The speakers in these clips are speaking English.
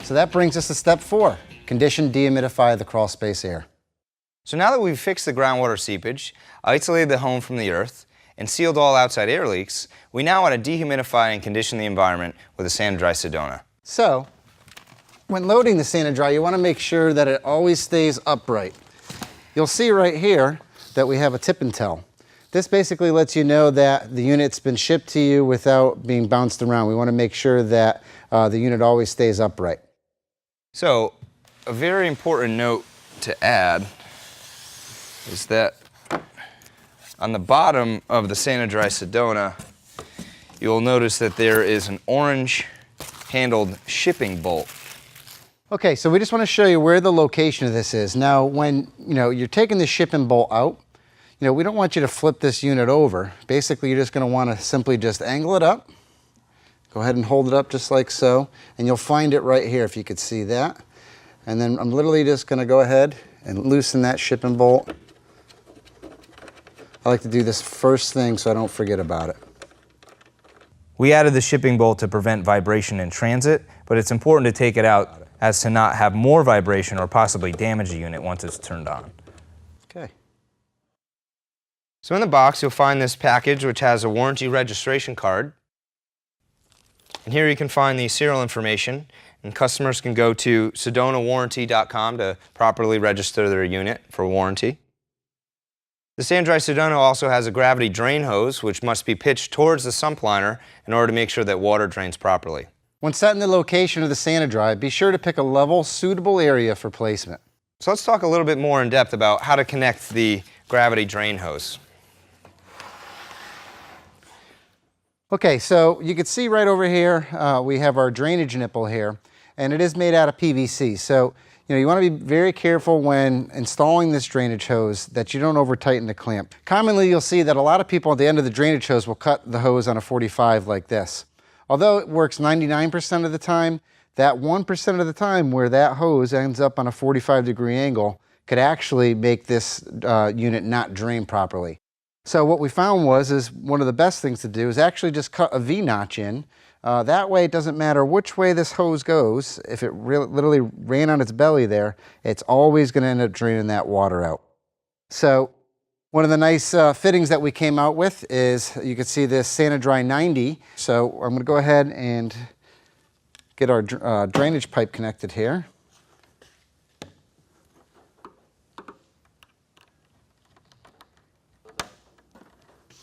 So that brings us to step 4, condition dehumidify the crawl space air. So now that we've fixed the groundwater seepage, isolated the home from the earth, and sealed all outside air leaks, we now want to dehumidify and condition the environment with a Sand-Dry Sedona. So, when loading the Sand-Dry, you want to make sure that it always stays upright. You'll see right here that we have a tip and tell. This basically lets you know that the unit's been shipped to you without being bounced around. We want to make sure that the unit always stays upright. So, a very important note to add is that on the bottom of the Sand-Dry Sedona, you'll notice that there is an orange handled shipping bolt. Okay, so we just want to show you where the location of this is. Now, when you're taking the shipping bolt out, we don't want you to flip this unit over. Basically, you're just going to want to simply just angle it up. Go ahead and hold it up just like so, and you'll find it right here if you could see that. And then I'm literally just going to go ahead and loosen that shipping bolt. I like to do this first thing so I don't forget about it. We added the shipping bolt to prevent vibration in transit, but it's important to take it out as to not have more vibration or possibly damage the unit once it's turned on. Okay. So in the box you'll find this package which has a warranty registration card. And here you can find the serial information, and customers can go to sedonawarranty.com to properly register their unit for warranty. The Sand-Dry Sedona also has a gravity drain hose which must be pitched towards the sump liner in order to make sure that water drains properly. When setting the location of the Sand-Dry, be sure to pick a level, suitable area for placement. So let's talk a little bit more in depth about how to connect the gravity drain hose. Okay, so you can see right over here, we have our drainage nipple here, and it is made out of PVC. So, you want to be very careful when installing this drainage hose that you don't over tighten the clamp. Commonly, you'll see that a lot of people at the end of the drainage hose will cut the hose on a 45 like this. Although it works 99% of the time, that 1% of the time where that hose ends up on a 45-degree angle could actually make this unit not drain properly. So what we found is one of the best things to do is actually just cut a V-notch in. That way it doesn't matter which way this hose goes. If it literally ran on its belly there, it's always going to end up draining that water out. So one of the nice fittings that we came out with is, you can see this Sand-Dry 90. So I'm going to go ahead and get our drainage pipe connected here.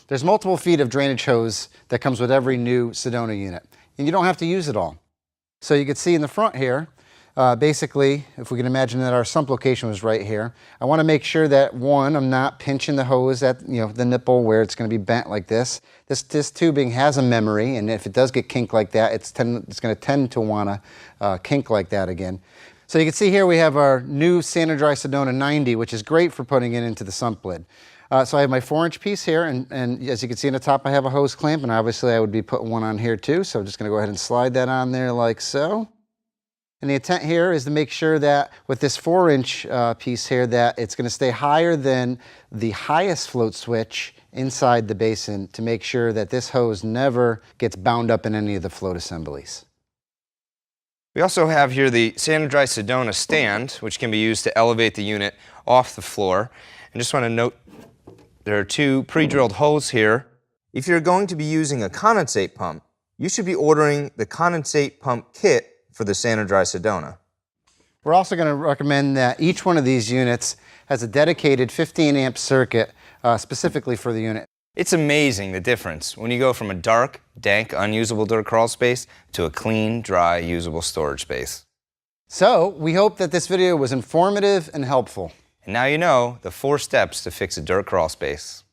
There's multiple feet of drainage hose that comes with every new Sedona unit, and you don't have to use it all. So you can see in the front here, basically, if we can imagine that our sump location was right here, I want to make sure that, one, I'm not pinching the hose at the nipple where it's going to be bent like this. This tubing has a memory, and if it does get kinked like that, it's going to tend to want to kink like that again. So you can see here we have our new Sand-Dry Sedona 90, which is great for putting it into the sump lid. So I have my 4-inch piece here, and as you can see in the top I have a hose clamp, and obviously I would be putting one on here too, so I'm just going to go ahead and slide that on there like so. And the intent here is to make sure that with this 4-inch piece here that it's going to stay higher than the highest float switch inside the basin to make sure that this hose never gets bound up in any of the float assemblies. We also have here the Sand-Dry Sedona stand, which can be used to elevate the unit off the floor. And just want to note, there are 2 pre-drilled holes here. If you're going to be using a condensate pump, you should be ordering the condensate pump kit for the Sand-Dry Sedona. We're also going to recommend that each one of these units has a dedicated 15-amp circuit specifically for the unit. It's amazing the difference when you go from a dark, dank, unusable dirt crawl space to a clean, dry, usable storage space. So, we hope that this video was informative and helpful. And now you know the 4 steps to fix a dirt crawl space.